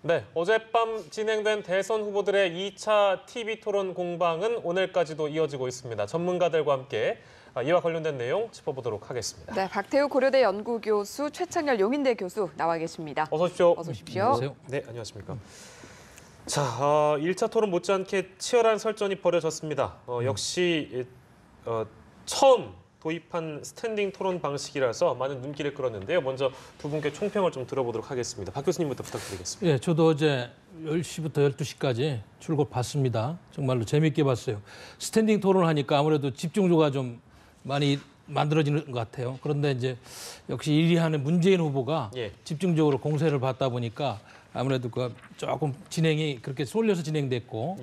네, 어젯밤 진행된 대선 후보들의 2차 TV 토론 공방은 오늘까지도 이어지고 있습니다. 전문가들과 함께 이와 관련된 내용 짚어보도록 하겠습니다. 네, 박태우 고려대 연구교수, 최창열 용인대 교수 나와 계십니다. 어서 오십시오. 어서 오십시오. 안녕하세요. 네, 안녕하십니까. 자, 1차 토론 못지않게 치열한 설전이 벌어졌습니다. 역시 처음 도입한 스탠딩 토론 방식이라서 많은 눈길을 끌었는데요. 먼저 두 분께 총평을 좀 들어보도록 하겠습니다. 박 교수님부터 부탁드리겠습니다. 예, 저도 어제 10시부터 12시까지 출국 봤습니다. 정말로 재밌게 봤어요. 스탠딩 토론을 하니까 아무래도 집중도가 좀 많이 만들어지는 것 같아요. 그런데 이제 역시 1위 하는 문재인 후보가 집중적으로 공세를 받다 보니까 아무래도 그 조금 진행이 그렇게 쏠려서 진행됐고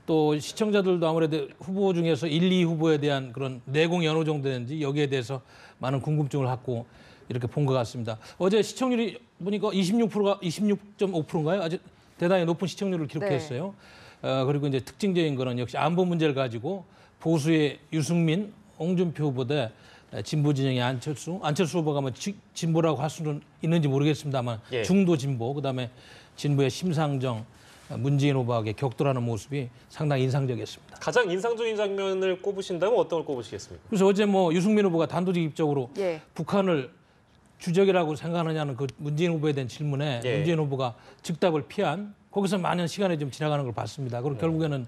또 시청자들도 아무래도 후보 중에서 1, 2 후보에 대한 그런 내공이 어느 정도 되는지 여기에 대해서 많은 궁금증을 갖고 이렇게 본 것 같습니다. 어제 시청률이 보니까 26%가 26.5%인가요? 아주 대단히 높은 시청률을 기록했어요. 네. 그리고 이제 특징적인 거는 역시 안보 문제를 가지고 보수의 유승민, 홍준표 후보 대 진보 진영의 안철수 후보가 뭐 진보라고 할 수는 있는지 모르겠습니다만 중도 진보, 그다음에 진보의 심상정, 문재인 후보에게 격돌하는 모습이 상당히 인상적이었습니다. 가장 인상적인 장면을 꼽으신다면 어떤 걸 꼽으시겠습니까? 그래서 어제 뭐 유승민 후보가 단도직입적으로 북한을 주적이라고 생각하느냐는 그 문재인 후보에 대한 질문에 문재인 후보가 즉답을 피한 거기서 많은 시간이 좀 지나가는 걸 봤습니다. 그리고 결국에는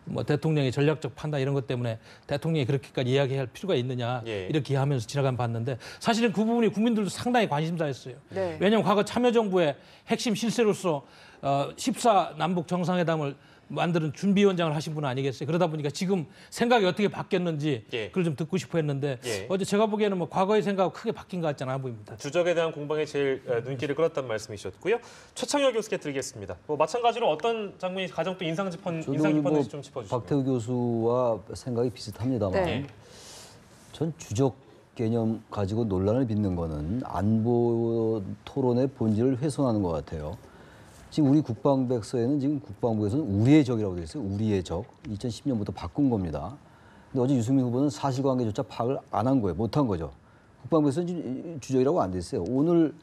뭐 대통령의 전략적 판단 이런 것 때문에 대통령이 그렇게까지 이야기할 필요가 있느냐 이렇게 하면서 지나간 봤는데 사실은 그 부분이 국민들도 상당히 관심사였어요. 왜냐하면 과거 참여정부의 핵심 실세로서 14 남북 정상회담을 만드는 준비위원장을 하신 분 아니겠어요? 그러다 보니까 지금 생각이 어떻게 바뀌었는지 그걸 좀 듣고 싶어 했는데 어제 제가 보기에는 뭐 과거의 생각하고 크게 바뀐 것 같지는 않아 보입니다. 주적에 대한 공방에 제일 눈길을 끌었다는 말씀이셨고요. 최창열 교수께 드리겠습니다. 뭐 마찬가지로 어떤 장면이 가장 또 인상 깊었는지 좀 짚어주시죠. 박태우 교수와 생각이 비슷합니다만 전 주적 개념 가지고 논란을 빚는 거는 안보 토론의 본질을 훼손하는 것 같아요. 지금 우리 국방백서에는 지금 국방부에서는 우리의 적이라고 되어 있어요. 우리의 적. 2010년부터 바꾼 겁니다. 근데 어제 유승민 후보는 사실관계조차 파악을 안 한 거예요. 못 한 거죠. 국방부에서는 주적이라고 안 돼 있어요. 오늘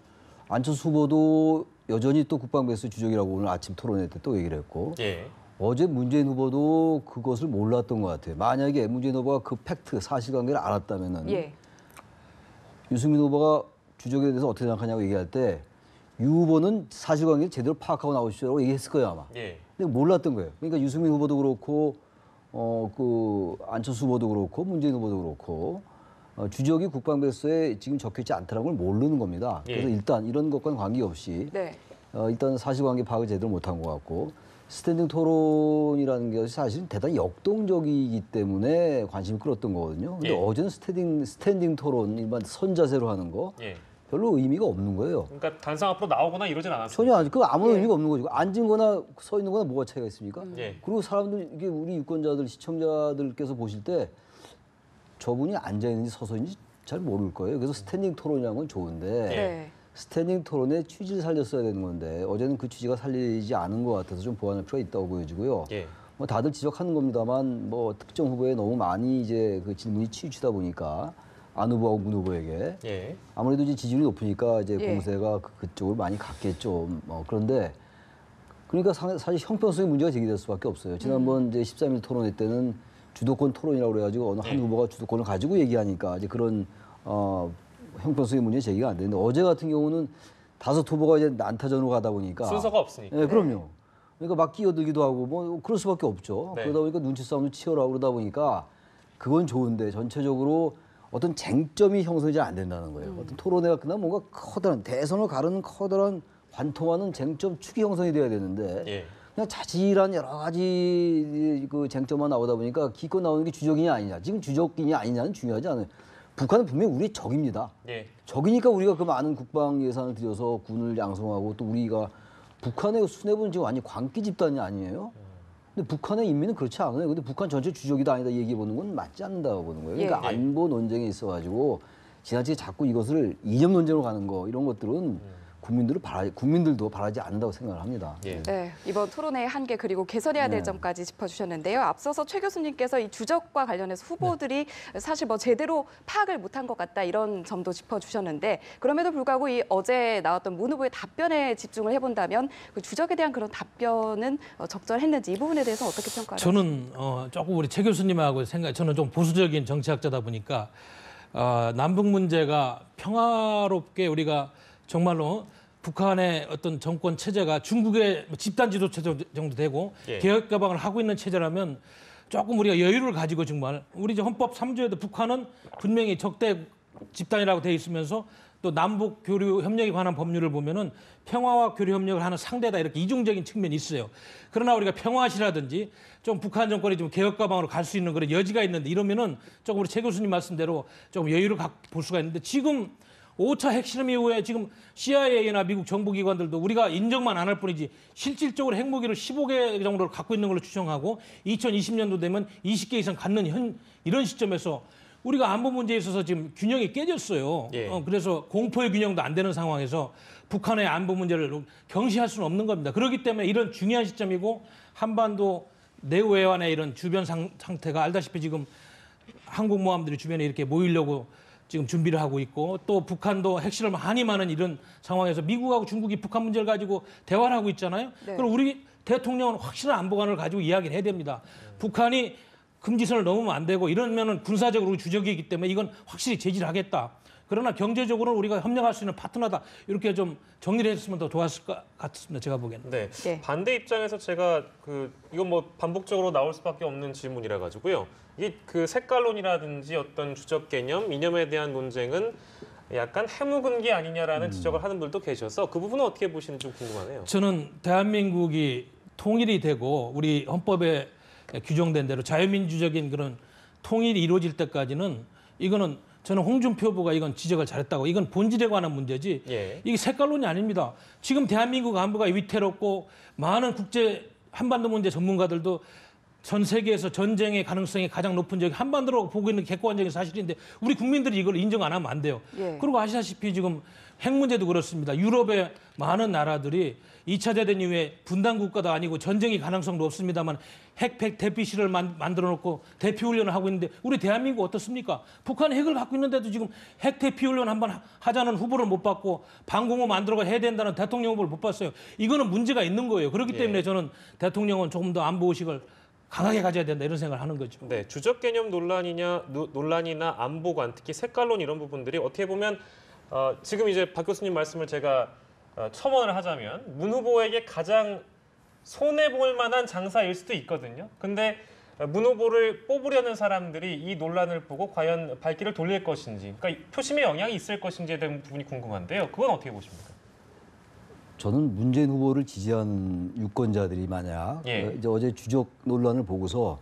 안철수 후보도 여전히 또 국방부에서 주적이라고 오늘 아침 토론회 때 또 얘기를 했고 어제 문재인 후보도 그것을 몰랐던 것 같아요. 만약에 문재인 후보가 그 팩트, 사실관계를 알았다면은 유승민 후보가 주적에 대해서 어떻게 생각하냐고 얘기할 때 유 후보는 사실관계를 제대로 파악하고 나오시라고 얘기했을 거예요 아마. 근데 몰랐던 거예요. 그러니까 유승민 후보도 그렇고 그 안철수 후보도 그렇고 문재인 후보도 그렇고 주적이 국방백서에 지금 적혀있지 않다는 걸 모르는 겁니다. 그래서 일단 이런 것과는 관계없이 일단 사실관계 파악을 제대로 못한 것 같고 스탠딩 토론이라는 게 사실은 대단히 역동적이기 때문에 관심을 끌었던 거거든요. 근데 어제는 스탠딩 토론 일반 선자세로 하는 거 별로 의미가 없는 거예요. 그러니까 단상 앞으로 나오거나 이러진 않았어요. 전혀 안, 그 아무 의미가 없는 거죠. 앉은거나 서 있는 거나 뭐가 차이가 있습니까? 그리고 사람들, 이게 우리 유권자들, 시청자들께서 보실 때 저분이 앉아 있는지 서서 있는지 잘 모를 거예요. 그래서 스탠딩 토론이라는 건 좋은데 스탠딩 토론의 취지를 살렸어야 되는 건데 어제는 그 취지가 살리지 않은 것 같아서 좀 보완할 필요가 있다고 보여지고요. 뭐 다들 지적하는 겁니다만 뭐 특정 후보에 너무 많이 이제 그 질문이 치우치다 보니까 안 후보하고 문 후보에게 아무래도 이제 지지율이 높으니까 이제 공세가 그쪽으로 많이 갔겠죠. 그런데 그러니까 사실 형평성의 문제가 제기될 수밖에 없어요. 지난번 이제 13일 토론회 때는 주도권 토론이라고 그래가지고 어느 한 후보가 주도권을 가지고 얘기하니까 이제 그런 형평성의 문제 제기가 안 되는데 어제 같은 경우는 5 후보가 이제 난타전으로 가다 보니까 순서가 없으니까. 네, 그럼요. 그러니까 막 끼어들기도 하고 뭐 그럴 수밖에 없죠. 그러다 보니까 눈치 싸움도 치열하고 그러다 보니까 그건 좋은데 전체적으로 어떤 쟁점이 형성이 잘 안 된다는 거예요. 어떤 토론회가 끝나면 뭔가 커다란 대선을 가르는 커다란 관통하는 쟁점 축이 형성이 돼야 되는데 그냥 자질한 여러 가지 그 쟁점만 나오다 보니까 기껏 나오는 게 주적이냐 아니냐. 지금 주적이냐 아니냐는 중요하지 않아요. 북한은 분명히 우리의 적입니다. 적이니까 우리가 그 많은 국방 예산을 들여서 군을 양성하고 또 우리가 북한의 수뇌부는 지금 완전 광기 집단이 아니에요. 근데 북한의 인민은 그렇지 않아요. 근데 북한 전체 주적이다 아니다 얘기해 보는 건 맞지 않는다고 보는 거예요. 그러니까 안보 논쟁에 있어가지고 지나치게 자꾸 이것을 이념 논쟁으로 가는 거 이런 것들은 국민들도 바라지 않는다고 생각을 합니다. 예. 네, 이번 토론회의 한계 그리고 개선해야 될 네. 점까지 짚어주셨는데요. 앞서서 최 교수님께서 이 주적과 관련해서 후보들이 사실 뭐 제대로 파악을 못한 것 같다 이런 점도 짚어주셨는데 그럼에도 불구하고 이 어제 나왔던 문 후보의 답변에 집중을 해본다면 그 주적에 대한 그런 답변은 적절했는지 이 부분에 대해서 어떻게 평가를 저는 조금 우리 최 교수님하고 저는 좀 보수적인 정치학자다 보니까 남북 문제가 평화롭게 우리가 정말로 북한의 어떤 정권 체제가 중국의 집단 지도 체제 정도 되고 예. 개혁 개방을 하고 있는 체제라면 조금 우리가 여유를 가지고 정말 우리 이제 헌법 3조에도 북한은 분명히 적대 집단이라고 돼 있으면서 또 남북 교류 협력에 관한 법률을 보면은 평화와 교류 협력을 하는 상대다 이렇게 이중적인 측면이 있어요. 그러나 우리가 평화시라든지 좀 북한 정권이 좀 개혁 가방으로 갈 수 있는 그런 여지가 있는데 이러면은 조금 우리 최 교수님 말씀대로 조금 여유를 볼 수가 있는데 지금 5차 핵실험 이후에 지금 CIA나 미국 정보기관들도 우리가 인정만 안 할 뿐이지 실질적으로 핵무기를 15개 정도를 갖고 있는 걸로 추정하고 2020년도 되면 20개 이상 갖는 이런 시점에서 우리가 안보 문제에 있어서 지금 균형이 깨졌어요. 예. 그래서 공포의 균형도 안 되는 상황에서 북한의 안보 문제를 경시할 수는 없는 겁니다. 그렇기 때문에 이런 중요한 시점이고 한반도 내외환의 이런 주변 상태가 알다시피 지금 항공모함들이 주변에 이렇게 모이려고 지금 준비를 하고 있고 또 북한도 핵실험 많이 많은 이런 상황에서 미국하고 중국이 북한 문제를 가지고 대화를 하고 있잖아요. 네. 그럼 우리 대통령은 확실한 안보관을 가지고 이야기를 해야 됩니다. 북한이 금지선을 넘으면 안 되고 이러면은 군사적으로 주적이기 때문에 이건 확실히 제지를 하겠다. 그러나 경제적으로는 우리가 협력할 수 있는 파트너다. 이렇게 좀 정리를 했으면 더 좋았을 것 같습니다. 제가 보기에는. 네. 예. 반대 입장에서 제가 이건 뭐 반복적으로 나올 수밖에 없는 질문이라 가지고요. 이게 그 색깔론이라든지 어떤 주적 개념, 이념에 대한 논쟁은 약간 해묵은 게 아니냐라는 지적을 하는 분들도 계셔서 그 부분은 어떻게 보시는지 좀 궁금하네요. 저는 대한민국이 통일이 되고 우리 헌법에 규정된 대로 자유민주적인 그런 통일이 이루어질 때까지는 이거는 저는 홍준표 후보가 이건 지적을 잘했다고 이건 본질에 관한 문제지 예. 이게 색깔론이 아닙니다. 지금 대한민국 안보가 위태롭고 많은 국제 한반도 문제 전문가들도 전 세계에서 전쟁의 가능성이 가장 높은 지역이 한반도로 보고 있는 객관적인 사실인데 우리 국민들이 이걸 인정 안 하면 안 돼요. 예. 그리고 아시다시피 지금 핵 문제도 그렇습니다. 유럽의 많은 나라들이 2차 대전 이후에 분단 국가도 아니고 전쟁의 가능성도 없습니다만 핵 대피실을 만들어 놓고 대피 훈련을 하고 있는데 우리 대한민국 어떻습니까? 북한이 핵을 갖고 있는데도 지금 핵 대피 훈련 한번 하자는 후보를 못 받고 방공호 만들어 해야 된다는 대통령 후보를 못 봤어요. 이거는 문제가 있는 거예요. 그렇기 때문에 저는 대통령은 조금 더 안보 의식을 강하게 가져야 된다 이런 생각을 하는 거죠. 네, 주적 개념 논란이나 안보관, 특히 색깔론 이런 부분들이 어떻게 보면 지금 이제 박 교수님 말씀을 제가 첨언을 하자면 문 후보에게 가장 손해 볼 만한 장사일 수도 있거든요. 근데 문 후보를 뽑으려는 사람들이 이 논란을 보고 과연 발길을 돌릴 것인지, 그러니까 표심에 영향이 있을 것인지에 대한 부분이 궁금한데요. 그건 어떻게 보십니까? 저는 문재인 후보를 지지한 유권자들이 만약 예. 이제 어제 주적 논란을 보고서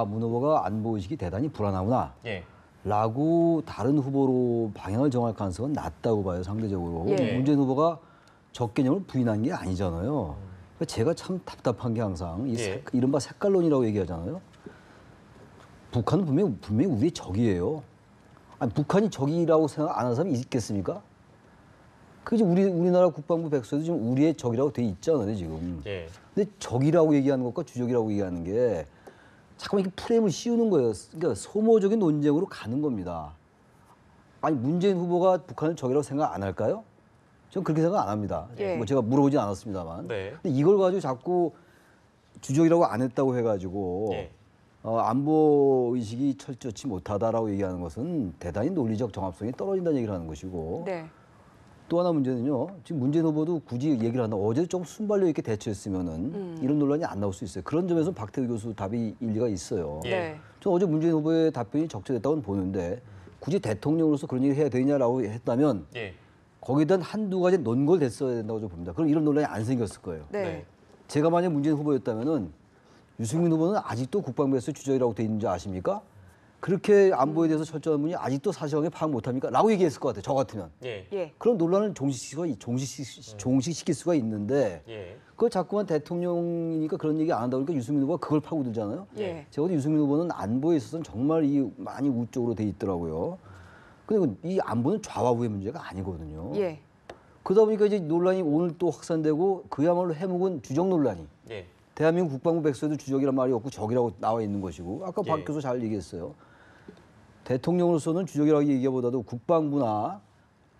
문 후보가 안보 의식이 대단히 불안하구나. 예. 라고 다른 후보로 방향을 정할 가능성은 낮다고 봐요, 상대적으로. 예. 문재인 후보가 적 개념을 부인한 게 아니잖아요. 그러니까 제가 참 답답한 게 항상 예. 이른바 색깔론이라고 얘기하잖아요. 북한은 분명히 우리의 적이에요. 아니, 북한이 적이라고 생각 안 하는 사람이 있겠습니까? 그게 우리나라 국방부 백서에도 지금 우리의 적이라고 돼 있잖아요, 지금. 예. 근데 적이라고 얘기하는 것과 주적이라고 얘기하는 게 자꾸만 이렇게 프레임을 씌우는 거예요. 그러니까 소모적인 논쟁으로 가는 겁니다. 아니 문재인 후보가 북한을 적이라고 생각 안 할까요? 저는 그렇게 생각 안 합니다. 예. 뭐 제가 물어보진 않았습니다만. 네. 근데 이걸 가지고 자꾸 주적이라고 안 했다고 해가지고 예. 안보 의식이 철저치 못하다라고 얘기하는 것은 대단히 논리적 정합성이 떨어진다는 얘기를 하는 것이고. 네. 또 하나 문제는요. 지금 문재인 후보도 굳이 얘기를 한다. 어제 좀 순발력 있게 대처했으면은 이런 논란이 안 나올 수 있어요. 그런 점에서 박태규 교수 답이 일리가 있어요. 예. 네. 저 어제 문재인 후보의 답변이 적절했다고는 보는데 굳이 대통령으로서 그런 얘기를 해야 되냐라고 했다면 예. 거기에 대한 한두 가지 논거됐어야 된다고 좀 봅니다. 그럼 이런 논란이 안 생겼을 거예요. 네. 네. 제가 만약 문재인 후보였다면은 유승민 후보는 아직도 국방부에서 주적이라고 돼 있는 줄 아십니까? 그렇게 안보에 대해서 철저한 분이 아직도 사실관계 파악 못합니까? 라고 얘기했을 것 같아요. 저 같으면. 예. 예. 그런 논란을 종식시킬 수가 있는데 예. 그걸 자꾸만 대통령이니까 그런 얘기 안 한다고 그러니까 유승민 후보가 그걸 파고들잖아요. 예. 제가 보기엔 유승민 후보는 안보에 있어서는 정말 많이 우쪽으로 돼 있더라고요. 근데 이 안보는 좌와 우의 문제가 아니거든요. 예. 그러다 보니까 이제 논란이 오늘 또 확산되고 그야말로 해묵은 주적 논란이. 예. 대한민국 국방부 백서에도 주적이란 말이 없고 적이라고 나와 있는 것이고 아까 예. 박 교수 잘 얘기했어요. 대통령으로서는 주적이라고 얘기보다도 국방부나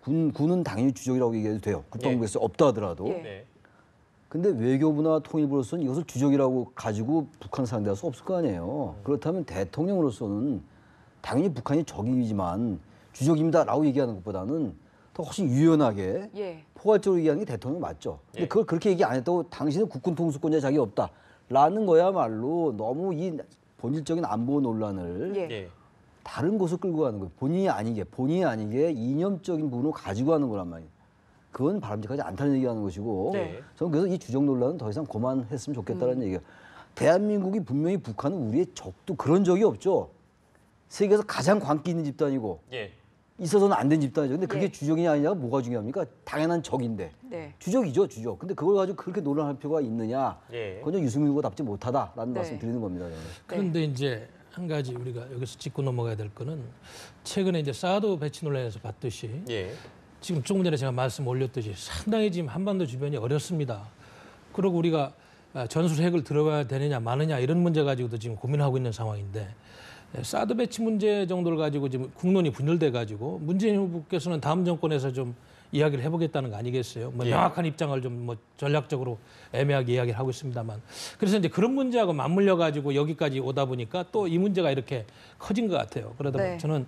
군은 당연히 주적이라고 얘기해도 돼요. 국방부 예. 백서 없다 하더라도. 예. 네. 근데 외교부나 통일부로서는 이것을 주적이라고 가지고 북한을 상대할 수 없을 거 아니에요. 그렇다면 대통령으로서는 당연히 북한이 적이지만 주적입니다라고 얘기하는 것보다는 더 훨씬 유연하게 예. 포괄적으로 얘기하는 게 대통령 맞죠. 근데 예. 그걸 그렇게 얘기 안 했다고 당신은 국군 통수권자 자격이 없다라는 거야말로 너무 이 본질적인 안보 논란을 예. 예. 다른 곳으로 끌고 가는 거예요. 본인이 아니게 이념적인 부분을 가지고 하는 거란 말이에요. 그건 바람직하지 않다는 얘기하는 것이고 네. 저는 그래서 이 주적 논란은 더 이상 그만했으면 좋겠다는 얘기예요. 대한민국이 분명히 북한은 우리의 적도 그런 적이 없죠. 세계에서 가장 관계 있는 집단이고 예. 있어서는 안 된 집단이죠. 근데 그게 예. 주적이냐 아니냐가 뭐가 중요합니까? 당연한 적인데. 네. 주적이죠, 주적. 근데 그걸 가지고 그렇게 논란할 필요가 있느냐? 예. 그건 좀 유승민 후보답지 못하다라는 네. 말씀 드리는 겁니다. 저는. 그런데 이제 한 가지 우리가 여기서 짚고 넘어가야 될 거는 최근에 이제 사드 배치 논란에서 봤듯이 예. 지금 조금 전에 제가 말씀 올렸듯이 상당히 지금 한반도 주변이 어렵습니다. 그리고 우리가 전술 핵을 들어가야 되느냐 마느냐 이런 문제 가지고도 지금 고민하고 있는 상황인데 사드 배치 문제 정도를 가지고 지금 국론이 분열돼 가지고 문재인 후보께서는 다음 정권에서 좀 이야기를 해보겠다는 거 아니겠어요? 뭐 예. 명확한 입장을 좀 뭐 전략적으로 애매하게 이야기를 하고 있습니다만 그래서 이제 그런 문제하고 맞물려 가지고 여기까지 오다 보니까 또 이 문제가 이렇게 커진 것 같아요. 그러다 보니 네. 저는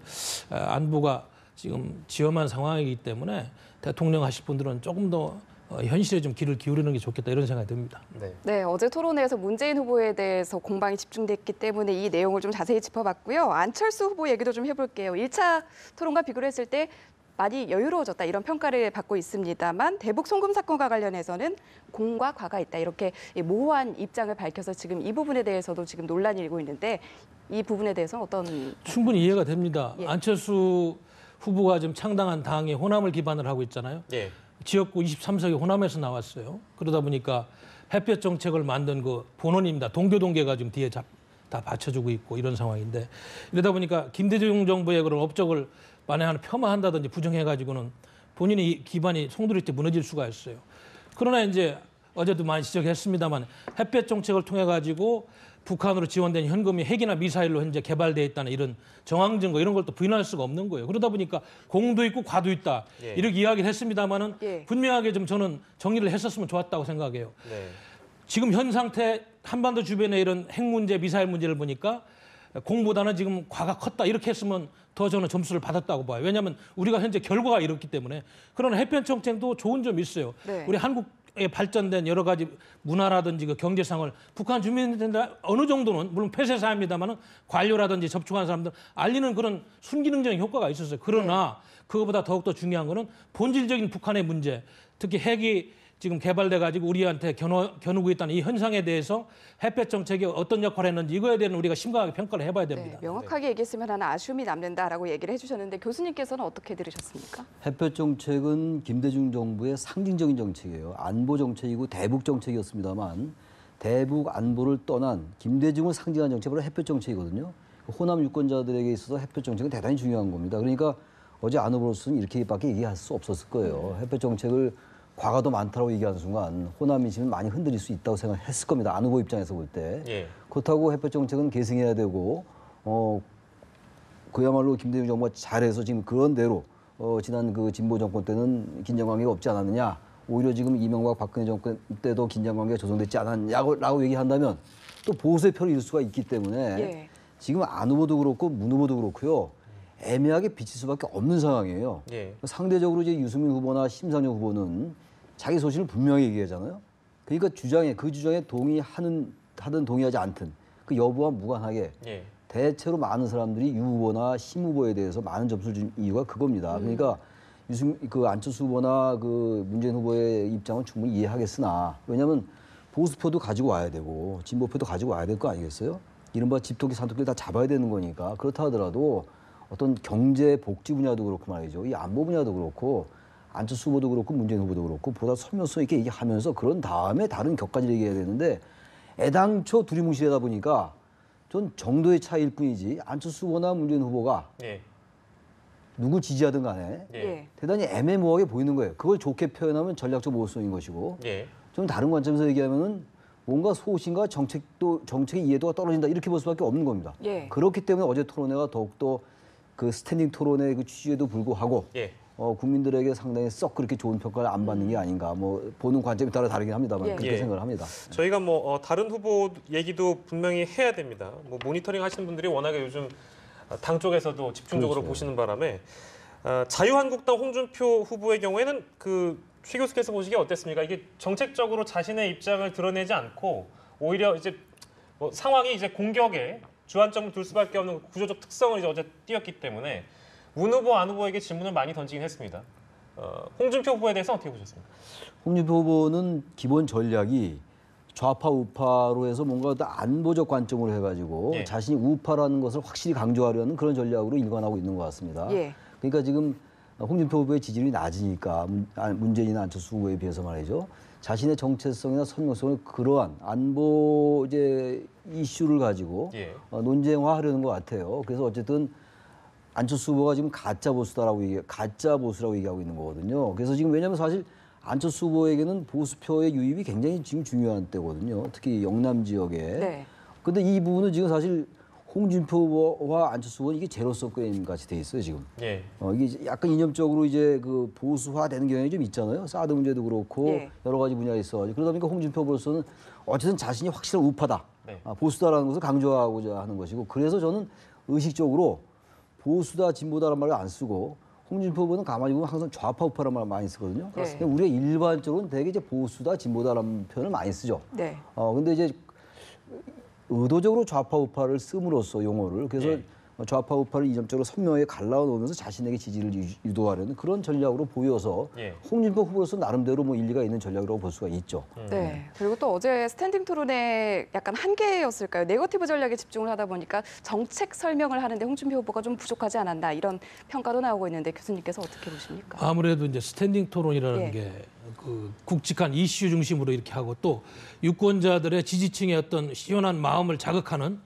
안보가 지금 지엄한 상황이기 때문에 대통령 하실 분들은 조금 더 현실에 좀 귀를 기울이는 게 좋겠다 이런 생각이 듭니다. 네. 네, 어제 토론회에서 문재인 후보에 대해서 공방이 집중됐기 때문에 이 내용을 좀 자세히 짚어봤고요. 안철수 후보 얘기도 좀 해볼게요. 1차 토론과 비교를 했을 때 많이 여유로워졌다 이런 평가를 받고 있습니다만 대북 송금 사건과 관련해서는 공과 과가 있다 이렇게 모호한 입장을 밝혀서 지금 이 부분에 대해서도 지금 논란이 일고 있는데 이 부분에 대해서는 어떤 충분히 이해가 됩니다. 예. 안철수 후보가 지금 창당한 당이 호남을 기반으로 하고 있잖아요. 예. 지역구 23석이 호남에서 나왔어요. 그러다 보니까 햇볕 정책을 만든 그 본원입니다. 동교동계가 지금 뒤에 다 받쳐주고 있고 이런 상황인데 이러다 보니까 김대중 정부의 그런 업적을 만약에 폄하한다든지 부정해가지고는 본인의 기반이 송두리째 무너질 수가 있어요. 그러나 이제 어제도 많이 지적했습니다만 햇볕 정책을 통해 가지고 북한으로 지원된 현금이 핵이나 미사일로 현재 개발되어 있다는 이런 정황 증거 이런 걸 또 부인할 수가 없는 거예요. 그러다 보니까 공도 있고 과도 있다 예. 이렇게 이야기를 했습니다만은 예. 분명하게 좀 저는 정리를 했었으면 좋았다고 생각해요. 네. 지금 현 상태 한반도 주변에 이런 핵 문제, 미사일 문제를 보니까 공보다는 지금 과가 컸다 이렇게 했으면 더 저는 점수를 받았다고 봐요. 왜냐하면 우리가 현재 결과가 이렇기 때문에. 그러나 햇볕 정책도 좋은 점이 있어요. 네. 우리 한국에 발전된 여러 가지 문화라든지 그 경제상을 북한 주민들한테 어느 정도는 물론 폐쇄사입니다만은 관료라든지 접촉한 사람들 알리는 그런 순기능적인 효과가 있었어요. 그러나 그거보다 더욱더 중요한 거는 본질적인 북한의 문제, 특히 핵이 지금 개발돼 가지고 우리한테 겨누고 있다는 이 현상에 대해서 햇볕 정책이 어떤 역할을 했는지 이거에 대한 우리가 심각하게 평가를 해봐야 됩니다. 네, 명확하게 얘기했으면 하나 아쉬움이 남는다라고 얘기를 해주셨는데 교수님께서는 어떻게 들으셨습니까? 햇볕 정책은 김대중 정부의 상징적인 정책이에요. 안보 정책이고 대북 정책이었습니다만 대북 안보를 떠난 김대중을 상징한 정책이 바로 햇볕 정책이거든요. 호남 유권자들에게 있어서 햇볕 정책은 대단히 중요한 겁니다. 그러니까 어제 안 후보로서는 이렇게밖에 얘기할 수 없었을 거예요. 햇볕 정책을 과가 더 많다고 얘기하는 순간 호남 민심은 많이 흔들릴 수 있다고 생각했을 겁니다. 안 후보 입장에서 볼 때. 예. 그렇다고 햇볕 정책은 계승해야 되고 그야말로 김대중 정부가 잘해서 지금 그런 대로 지난 그 진보 정권 때는 긴장관계가 없지 않았느냐. 오히려 지금 이명박 박근혜 정권 때도 긴장관계가 조성됐지 않았냐고 얘기한다면 또 보수의 표를 잃을 수가 있기 때문에 예. 지금 안 후보도 그렇고 문 후보도 그렇고요. 애매하게 비칠 수밖에 없는 상황이에요. 예. 상대적으로 이제 유승민 후보나 심상정 후보는 자기 소신을 분명히 얘기하잖아요. 그러니까 그 주장에 하든 동의하지 않든 그 여부와 무관하게 예. 대체로 많은 사람들이 유 후보나 심 후보에 대해서 많은 점수를 준 이유가 그겁니다. 그러니까 안철수 후보나 그 문재인 후보의 입장은 충분히 이해하겠으나 왜냐하면 보수표도 가지고 와야 되고 진보표도 가지고 와야 될 거 아니겠어요? 이른바 집토끼 산토끼를 다 잡아야 되는 거니까 그렇다 하더라도 어떤 경제 복지 분야도 그렇고 말이죠. 이 안보 분야도 그렇고 안철수 후보도 그렇고 문재인 후보도 그렇고 보다 설명성 있게 얘기하면서 그런 다음에 다른 격까지를 얘기해야 되는데 애당초 두리뭉실하다 보니까 전 정도의 차이일 뿐이지 안철수 후보나 문재인 후보가 예. 누구 지지하든 간에 예. 대단히 애매모호하게 보이는 거예요. 그걸 좋게 표현하면 전략적 모호성인 것이고 예. 좀 다른 관점에서 얘기하면은 뭔가 소신과 정책의 이해도가 떨어진다 이렇게 볼 수밖에 없는 겁니다. 예. 그렇기 때문에 어제 토론회가 더욱더 그 스탠딩 토론회 그 취지에도 불구하고 예. 국민들에게 상당히 썩 그렇게 좋은 평가를 안 받는 게 아닌가. 뭐 보는 관점이 따라 다르긴 합니다만 예. 그렇게 예. 생각을 합니다. 저희가 뭐 다른 후보 얘기도 분명히 해야 됩니다. 뭐 모니터링 하시는 분들이 워낙에 요즘 당 쪽에서도 집중적으로 그렇죠. 보시는 바람에 자유한국당 홍준표 후보의 경우에는 최 교수께서 보시기에 어땠습니까? 이게 정책적으로 자신의 입장을 드러내지 않고 오히려 이제 뭐 상황이 이제 공격에 주안점을 둘 수밖에 없는 구조적 특성을 이제 어제 띄었기 때문에 문 후보, 안 후보에게 질문을 많이 던지긴 했습니다. 홍준표 후보에 대해서 어떻게 보셨습니까? 홍준표 후보는 기본 전략이 좌파 우파로 해서 뭔가 더 안보적 관점으로 해가지고 예. 자신이 우파라는 것을 확실히 강조하려는 그런 전략으로 일관하고 있는 것 같습니다. 예. 그러니까 지금 홍준표 후보의 지지율이 낮으니까 문재인이나 안철수 후보에 비해서 말이죠. 자신의 정체성이나 선명성을 그러한 안보 이제 이슈를 가지고 예. 논쟁화하려는 것 같아요. 그래서 어쨌든 안철수 후보가 지금 가짜 보수라고 얘기하고 있는 거거든요. 그래서 지금 왜냐하면 사실 안철수 후보에게는 보수표의 유입이 굉장히 지금 중요한 때거든요. 특히 영남 지역에. 네. 근데 이 부분은 지금 사실 홍준표 후보와 안철수 후보는 이게 제로섬 게임 같이 돼 있어요 지금. 예. 이게 약간 이념적으로 이제 그 보수화되는 경향이 좀 있잖아요. 사드 문제도 그렇고 예. 여러 가지 분야에 있어가지고 그러다 보니까 홍준표 후보로서는 어쨌든 자신이 확실한 우파다, 네. 보수다라는 것을 강조하고자 하는 것이고 그래서 저는 의식적으로 보수다 진보다라는 말을 안 쓰고 홍준표 후보는 가만히 보면 항상 좌파 우파라는 말을 많이 쓰거든요. 네. 근데 우리가 일반적으로는 되게 이제 보수다 진보다라는 표현을 많이 쓰죠. 네. 근데 이제 의도적으로 좌파 우파를 씀으로써 용어를 그래서 예. 좌파 우파를 이점적으로 선명하게 갈라놓으면서 자신에게 지지를 유도하려는 그런 전략으로 보여서 예. 홍준표 후보로서 나름대로 뭐 일리가 있는 전략이라고 볼 수가 있죠. 네. 그리고 또 어제 스탠딩 토론의 약간 한계였을까요? 네거티브 전략에 집중을 하다 보니까 정책 설명을 하는데 홍준표 후보가 좀 부족하지 않았나 이런 평가도 나오고 있는데 교수님께서 어떻게 보십니까? 아무래도 이제 스탠딩 토론이라는 예. 게 그 굵직한 이슈 중심으로 이렇게 하고 또 유권자들의 지지층의 어떤 시원한 마음을 자극하는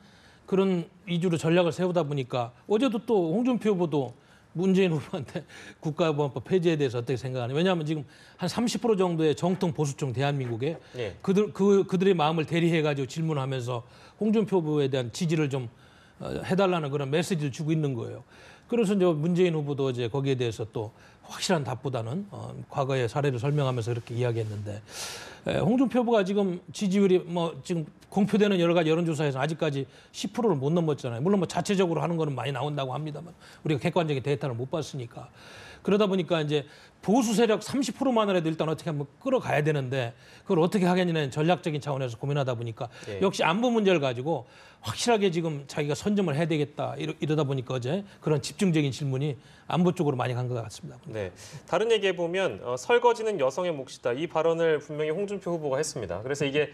그런 위주로 전략을 세우다 보니까 어제도 또 홍준표 후보도 문재인 후보한테 국가보안법 폐지에 대해서 어떻게 생각하냐. 왜냐하면 지금 한 30% 정도의 정통 보수층 대한민국에 예. 그들의 마음을 대리해가지고 질문하면서 홍준표 후보에 대한 지지를 좀 해달라는 그런 메시지를 주고 있는 거예요. 그래서 이제 문재인 후보도 이제 거기에 대해서 또 확실한 답보다는 과거의 사례를 설명하면서 이렇게 이야기했는데 홍준표 후보가 지금 지지율이 뭐 지금 공표되는 여러 가지 여론조사에서 아직까지 10%를 못 넘었잖아요. 물론 뭐 자체적으로 하는 거는 많이 나온다고 합니다만 우리가 객관적인 데이터를 못 봤으니까 그러다 보니까 이제 보수 세력 30%만이라도 일단 어떻게 한번 끌어가야 되는데 그걸 어떻게 하겠냐는 전략적인 차원에서 고민하다 보니까 예. 역시 안보 문제를 가지고 확실하게 지금 자기가 선점을 해야 되겠다 이러다 보니까 어제 그런 집중적인 질문이 안보 쪽으로 많이 간 것 같습니다. 네. 다른 얘기해 보면 설거지는 여성의 몫이다. 이 발언을 분명히 홍준표 후보가 했습니다. 그래서 이게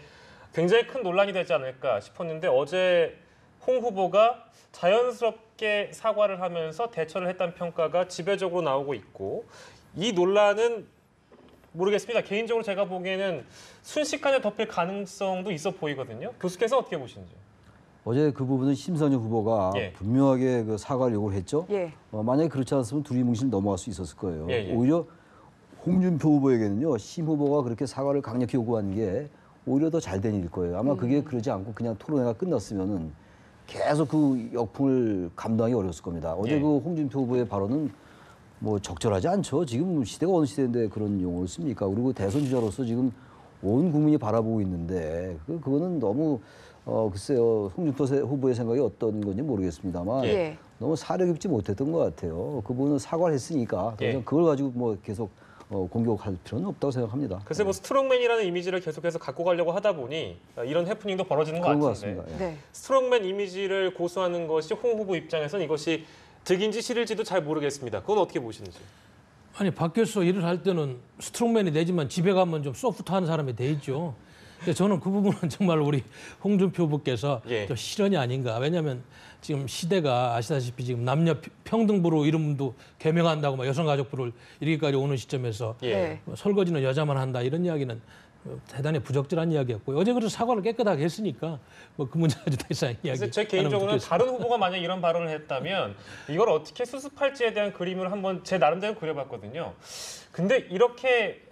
굉장히 큰 논란이 되지 않을까 싶었는데 어제 홍 후보가 자연스럽게 사과를 하면서 대처를 했다는 평가가 지배적으로 나오고 있고 이 논란은 모르겠습니다. 개인적으로 제가 보기에는 순식간에 덮일 가능성도 있어 보이거든요. 교수께서 어떻게 보시는지. 어제 그 부분은 심선영 후보가 예. 분명하게 그 사과를 요구를 했죠. 예. 만약에 그렇지 않았으면 둘이 뭉실 넘어갈 수 있었을 거예요. 예, 예. 오히려 홍준표 후보에게는요. 심 후보가 그렇게 사과를 강력히 요구한 게 오히려 더 잘 된 일일 거예요. 아마 그게 그러지 않고 그냥 토론회가 끝났으면은 계속 그 역풍을 감당하기 어려웠을 겁니다. 어제 예. 그 홍준표 후보의 발언은 뭐 적절하지 않죠. 지금 시대가 어느 시대인데 그런 용어를 씁니까? 그리고 대선 주자로서 지금 온 국민이 바라보고 있는데 그거는 너무 글쎄요. 홍준표 후보의 생각이 어떤 건지 모르겠습니다만 예. 너무 사려 깊지 못했던 것 같아요. 그분은 사과를 했으니까 예. 그걸 가지고 뭐 계속 공격할 필요는 없다고 생각합니다. 글쎄 뭐 스트롱맨이라는 이미지를 계속해서 갖고 가려고 하다 보니 이런 해프닝도 벌어지는 것 그런 것 같은데 같습니다. 예. 네. 스트롱맨 이미지를 고수하는 것이 홍 후보 입장에서는 이것이 득인지 실일지도 잘 모르겠습니다. 그건 어떻게 보시는지. 아니 밖에서 일을 할 때는 스트롱맨이 되지만 집에 가면 좀 소프트한 사람이 돼 있죠. 근데 저는 그 부분은 정말 우리 홍준표 후보께서 예. 좀 실언이 아닌가. 왜냐하면 지금 시대가 아시다시피 지금 남녀 평등부로 이름도 개명한다고 막 여성가족부를 이렇게까지 오는 시점에서 예. 네. 뭐 설거지는 여자만 한다 이런 이야기는 대단히 부적절한 이야기였고요. 어제 그래서 사과를 깨끗하게 했으니까 뭐 그 문제 가지고 더 이상 이야기. 그래서 제 개인적으로는 다른 후보가 만약 이런 발언을 했다면 이걸 어떻게 수습할지에 대한 그림을 한번 제 나름대로 그려봤거든요. 근데 이렇게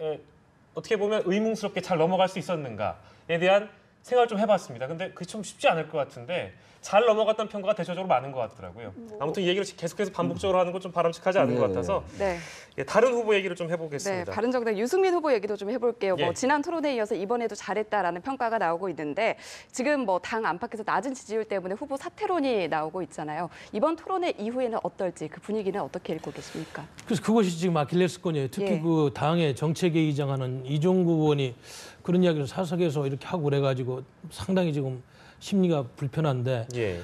어떻게 보면 의문스럽게 잘 넘어갈 수 있었는가에 대한 생각을 좀 해봤습니다. 근데 그게 좀 쉽지 않을 것 같은데 잘 넘어갔던 평가가 대체적으로 많은 것 같더라고요. 아무튼 이 얘기를 계속해서 반복적으로 하는 건 좀 바람직하지 않은 것 같아서 네. 예, 다른 후보 얘기를 좀 네, 해보겠습니다. 바른정당 유승민 후보 얘기도 좀 해볼게요. 예. 뭐 지난 토론에 이어서 이번에도 잘했다라는 평가가 나오고 있는데 지금 뭐 당 안팎에서 낮은 지지율 때문에 후보 사퇴론이 나오고 있잖아요. 이번 토론회 이후에는 어떨지 그 분위기는 어떻게 읽고 계십니까? 그래서 그것이 지금 아킬레스건이에요. 특히 예. 그 당의 정책위의장하는 이종구 의원이 그런 이야기를 사석에서 이렇게 하고 그래가지고 상당히 지금 심리가 불편한데 예.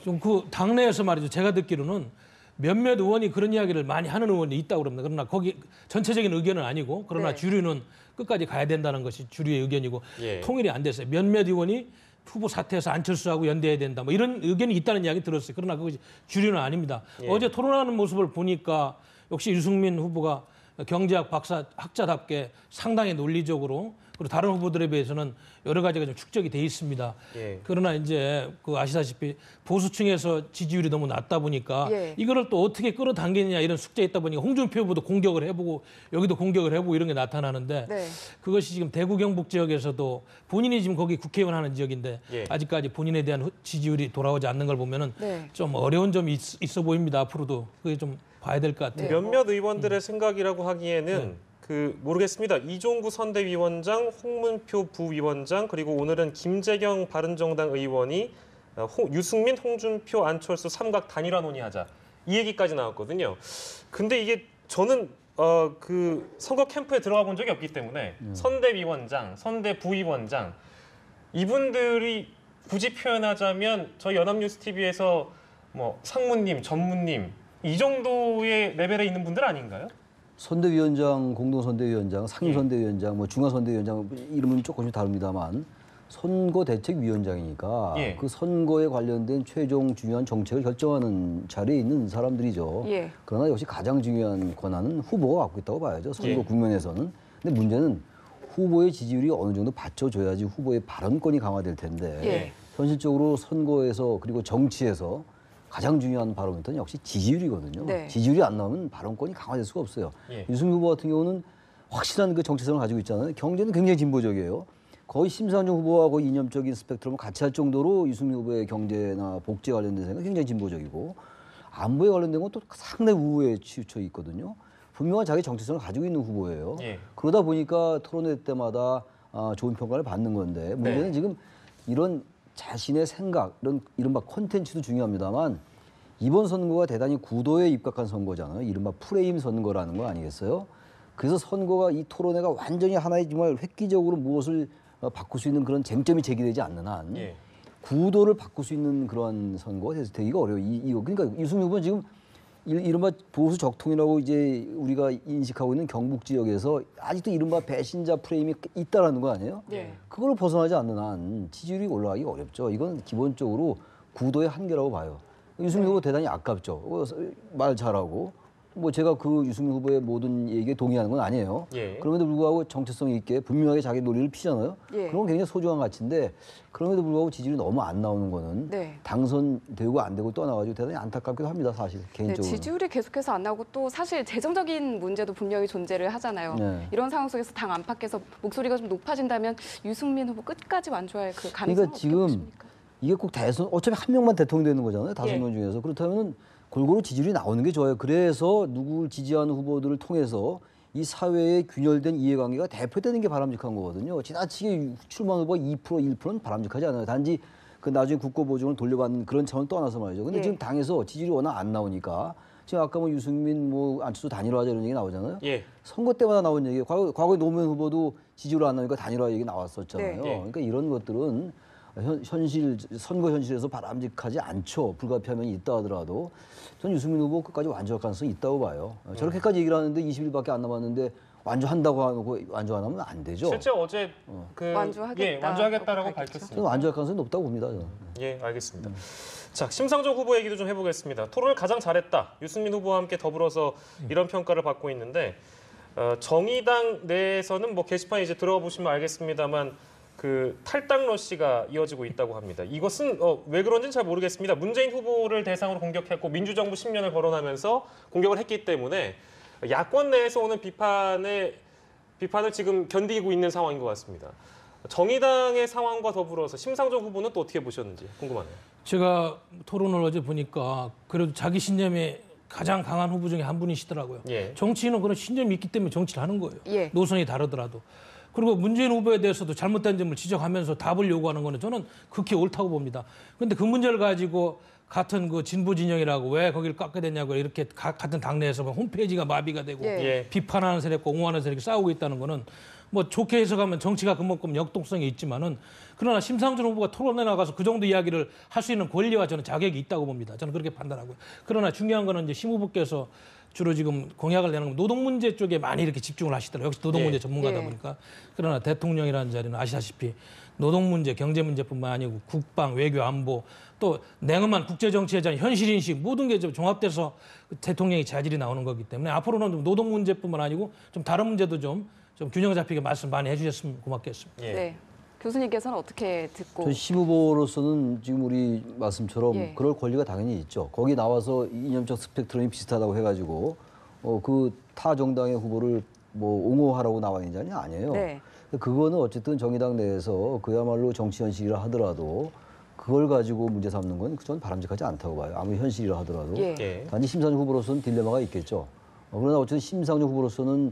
좀 그 당내에서 말이죠. 제가 듣기로는 몇몇 의원이 그런 이야기를 많이 하는 의원이 있다고 그럽니다. 그러나 거기 전체적인 의견은 아니고 그러나 네. 주류는 끝까지 가야 된다는 것이 주류의 의견이고 예. 통일이 안 됐어요. 몇몇 의원이 후보 사퇴해서 안철수하고 연대해야 된다. 뭐 이런 의견이 있다는 이야기 들었어요. 그러나 그것이 주류는 아닙니다. 예. 어제 토론하는 모습을 보니까 역시 유승민 후보가 경제학 박사 학자답게 상당히 논리적으로 그리고 다른 후보들에 비해서는 여러 가지가 좀 축적이 돼 있습니다. 예. 그러나 이제 그 아시다시피 보수층에서 지지율이 너무 낮다 보니까 예. 이거를 또 어떻게 끌어당기느냐 이런 숙제 있다 보니까 홍준표 후보도 공격을 해보고 여기도 공격을 해보고 이런 게 나타나는데 네. 그것이 지금 대구 경북 지역에서도 본인이 지금 거기 국회의원 하는 지역인데 예. 아직까지 본인에 대한 지지율이 돌아오지 않는 걸 보면은 네. 좀 어려운 점이 있어 보입니다. 앞으로도 그게 좀 봐야 될 것 같아요. 네. 몇몇 의원들의 생각이라고 하기에는 그 모르겠습니다. 이종구 선대위원장, 홍문표 부위원장 그리고 오늘은 김재경 바른정당 의원이 유승민, 홍준표, 안철수 삼각 단일화 논의하자 이 얘기까지 나왔거든요. 근데 이게 저는 그 선거 캠프에 들어가 본 적이 없기 때문에 선대위원장, 선대부위원장 이분들이 굳이 표현하자면 저희 연합뉴스TV에서 뭐 상무님, 전무님 이 정도의 레벨에 있는 분들 아닌가요? 선대위원장, 공동선대위원장, 상임선대위원장, 뭐 중앙선대위원장 이름은 조금씩 다릅니다만 선거대책위원장이니까 예. 그 선거에 관련된 최종 중요한 정책을 결정하는 자리에 있는 사람들이죠. 예. 그러나 역시 가장 중요한 권한은 후보가 갖고 있다고 봐야죠. 선거 예. 국면에서는. 근데 문제는 후보의 지지율이 어느 정도 받쳐줘야지 후보의 발언권이 강화될 텐데 예. 현실적으로 선거에서 그리고 정치에서 가장 중요한 바로미터는 역시 지지율이거든요. 네. 지지율이 안 나오면 발언권이 강화될 수가 없어요. 예. 유승민 후보 같은 경우는 확실한 그 정체성을 가지고 있잖아요. 경제는 굉장히 진보적이에요. 거의 심상정 후보하고 이념적인 스펙트럼을 같이 할 정도로 유승민 후보의 경제나 복지 관련된 생각이 굉장히 진보적이고 안보에 관련된 건 또 상당히 우호에 치우쳐 있거든요. 분명한 자기 정체성을 가지고 있는 후보예요. 예. 그러다 보니까 토론회 때마다 좋은 평가를 받는 건데 문제는 네. 지금 이런 자신의 생각, 이런 이른바 콘텐츠도 중요합니다만 이번 선거가 대단히 구도에 입각한 선거잖아요. 이른바 프레임 선거라는 거 아니겠어요? 그래서 선거가 이 토론회가 완전히 하나의 정말 획기적으로 무엇을 바꿀 수 있는 그런 쟁점이 제기되지 않는 한 예. 구도를 바꿀 수 있는 그런 선거가 돼서 되기가 어려워요. 그러니까 유승민 후보는 지금 이른바 보수 적통이라고 이제 우리가 인식하고 있는 경북 지역에서 아직도 이른바 배신자 프레임이 있다라는 거 아니에요? 네. 그걸 벗어나지 않는 한 지지율이 올라가기가 어렵죠. 이건 기본적으로 구도의 한계라고 봐요. 유승민 후보 대단히 아깝죠. 말 잘하고 뭐 제가 그 유승민 후보의 모든 얘기에 동의하는 건 아니에요. 예. 그럼에도 불구하고 정체성 있게 분명하게 자기 논리를 피잖아요. 예. 그런 건 굉장히 소중한 가치인데 그럼에도 불구하고 지지율이 너무 안 나오는 거는 네. 당선되고 안 되고 떠나가지고 대단히 안타깝기도 합니다. 사실 네, 개인적으로. 지지율이 계속해서 안 나오고 또 사실 재정적인 문제도 분명히 존재를 하잖아요. 네. 이런 상황 속에서 당 안팎에서 목소리가 좀 높아진다면 유승민 후보 끝까지 완주할 그 가능성은 그러니까 어떻게 지금 보십니까? 이게 꼭 대선 어차피 한 명만 대통령 되는 거잖아요. 다섯 예. 명 중에서. 그렇다면 골고루 지지율이 나오는 게 좋아요. 그래서 누구를 지지하는 후보들을 통해서 이 사회의 균열된 이해관계가 대표되는 게 바람직한 거거든요. 지나치게 출마 후보 2%, 1%는 바람직하지 않아요. 단지 그 나중에 국고보증을 돌려받는 그런 차원 떠나서 말이죠. 근데 예. 지금 당에서 지지율이 워낙 안 나오니까 지금 아까 뭐 유승민 뭐 안철수 단일화하자 이런 얘기 나오잖아요. 예. 선거 때마다 나온 얘기. 과거에 노무현 후보도 지지율 안 나오니까 단일화 얘기 나왔었잖아요. 네. 그러니까 이런 것들은 현실 선거 현실에서 바람직하지 않죠. 불가피하면 있다 하더라도 전 유승민 후보 끝까지 완주할 가능성이 있다고 봐요. 저렇게까지 얘기를 하는데 20일밖에 안 남았는데 완주한다고 하고 완주 안 하면 안 되죠. 실제 어제 그 완주하겠다. 예, 완주하겠다라고 밝혔죠. 밝혔습니다. 저는 완주할 가능성이 높다고 봅니다. 저는. 예, 알겠습니다. 자, 심상정 후보 얘기도 좀 해보겠습니다. 토론을 가장 잘했다. 유승민 후보와 함께 더불어서 이런 평가를 받고 있는데 정의당 내에서는 뭐 게시판에 이제 들어가 보시면 알겠습니다만 그 탈당 러시가 이어지고 있다고 합니다. 이것은 왜 그런지는 잘 모르겠습니다. 문재인 후보를 대상으로 공격했고 민주정부 10년을 거론하면서 공격을 했기 때문에 야권 내에서 오는 비판을 지금 견디고 있는 상황인 것 같습니다. 정의당의 상황과 더불어서 심상정 후보는 또 어떻게 보셨는지 궁금하네요. 제가 토론을 어제 보니까 그래도 자기 신념에 가장 강한 후보 중에 한 분이시더라고요. 예. 정치인은 그런 신념이 있기 때문에 정치를 하는 거예요. 예. 노선이 다르더라도. 그리고 문재인 후보에 대해서도 잘못된 점을 지적하면서 답을 요구하는 거는 저는 극히 옳다고 봅니다. 그런데 그 문제를 가지고 같은 그 진보 진영이라고 왜 거기를 깎게 됐냐고 이렇게 같은 당내에서 홈페이지가 마비가 되고 예. 비판하는 세력과 옹호하는 세력이 싸우고 있다는 거는 뭐 좋게 해석하면 정치가 그만큼 역동성이 있지만은 그러나 심상정 후보가 토론에 나가서 그 정도 이야기를 할 수 있는 권리와 저는 자격이 있다고 봅니다. 저는 그렇게 판단하고요. 그러나 중요한 거는 이제 심 후보께서 주로 지금 공약을 내는 건 노동 문제 쪽에 많이 이렇게 집중을 하시더라고요. 역시 노동 문제 전문가다 예. 보니까. 그러나 대통령이라는 자리는 아시다시피 노동 문제, 경제 문제뿐만 아니고 국방, 외교, 안보 또 냉엄한 국제 정치에 대한 현실 인식 모든 게 좀 종합돼서 대통령의 자질이 나오는 거기 때문에 앞으로는 좀 노동 문제뿐만 아니고 좀 다른 문제도 좀 균형 잡히게 말씀 많이 해주셨으면 고맙겠습니다. 예. 네. 교수님께서는 어떻게 듣고? 전 시후보로서는 지금 우리 말씀처럼 예. 그럴 권리가 당연히 있죠. 거기 나와서 이념적 스펙트럼이 비슷하다고 해가지고 그 타 정당의 후보를 뭐 옹호하라고 나와 있는 자는 아니에요. 네. 그거는 어쨌든 정의당 내에서 그야말로 정치 현실이라 하더라도 그걸 가지고 문제 삼는 건 전 바람직하지 않다고 봐요. 아무리 현실이라 하더라도. 예. 예. 단지 심상정 후보로서는 딜레마가 있겠죠. 그러나 어쨌든 심상정 후보로서는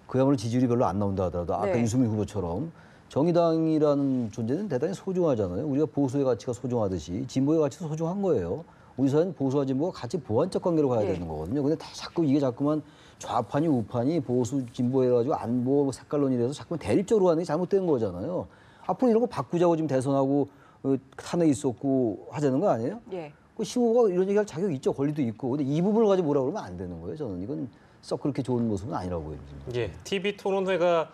그야말로 지지율이 별로 안 나온다 하더라도 아까 네. 유승민 후보처럼 정의당이라는 존재는 대단히 소중하잖아요. 우리가 보수의 가치가 소중하듯이 진보의 가치도 소중한 거예요. 우리 사회는 보수와 진보가 같이 보완적 관계로 가야 예. 되는 거거든요. 근데 이게 자꾸만 좌판이 우판이 보수 진보 해가지고 안보 색깔론이라서 자꾸만 대립적으로 가는 게 잘못된 거잖아요. 앞으로 이런 거 바꾸자고 지금 대선하고 탄핵 있었고 하자는 거 아니에요? 예. 그 시호가 이런 얘기할 자격이 있죠. 권리도 있고. 근데 이 부분을 가지고 뭐라 그러면 안 되는 거예요. 저는 이건 썩 그렇게 좋은 모습은 아니라고 보여요. 예. TV 토론회가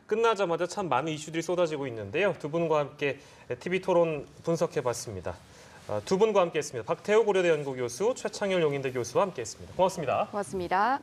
끝나자마자 참 많은 이슈들이 쏟아지고 있는데요. 두 분과 함께 TV 토론 분석해봤습니다. 두 분과 함께했습니다. 박태우 고려대 연구교수, 최창열 용인대 교수와 함께했습니다. 고맙습니다. 고맙습니다.